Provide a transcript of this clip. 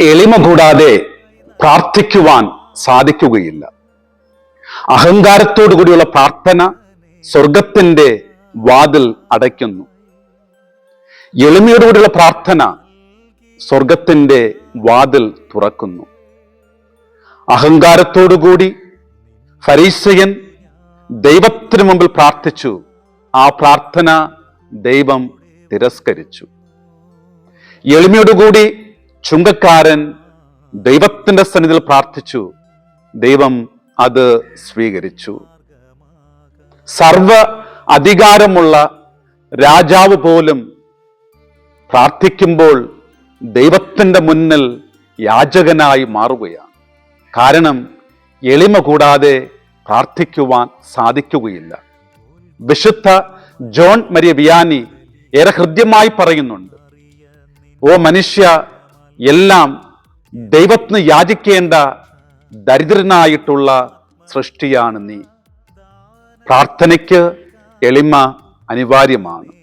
എളിമ കൂടാതെ പ്രാർത്ഥിക്കുവാൻ സാധിക്കുകയില്ല. അഹങ്കാരത്തോടു കൂടിയുള്ള പ്രാർത്ഥന സ്വർഗത്തിന്റെ വാതിൽ അടയ്ക്കുന്നു. എളിമയോടുകൂടിയുള്ള പ്രാർത്ഥന സ്വർഗത്തിന്റെ വാതിൽ തുറക്കുന്നു. അഹങ്കാരത്തോടുകൂടി ഫരീസയൻ ദൈവത്തിനു മുമ്പിൽ പ്രാർത്ഥിച്ചു. ആ പ്രാർത്ഥന ദൈവം തിരസ്കരിച്ചു. എളിമയോടുകൂടി ചുങ്കക്കാരൻ ദൈവത്തിന്റെ സന്നിധിയിൽ പ്രാർത്ഥിച്ചു. ദൈവം അത് സ്വീകരിച്ചു. സർവ അധികാരമുള്ള രാജാവ് പോലും പ്രാർത്ഥിക്കുമ്പോൾ ദൈവത്തിന്റെ മുന്നിൽ യാചകനായി മാറുകയാണ്. കാരണം എളിമ കൂടാതെ പ്രാർത്ഥിക്കുവാൻ സാധിക്കുകയില്ല. വിശുദ്ധ ജോൺ മരിയ വിയാനി ഏറെ ഹൃദ്യമായി പറയുന്നുണ്ട്, ഓ മനുഷ്യ, എല്ലാം ദൈവത്തിന് യാചിക്കേണ്ട ദരിദ്രനായിട്ടുള്ള സൃഷ്ടിയാണ് നീ. പ്രാർത്ഥനയ്ക്ക് എളിമ അനിവാര്യമാണ്.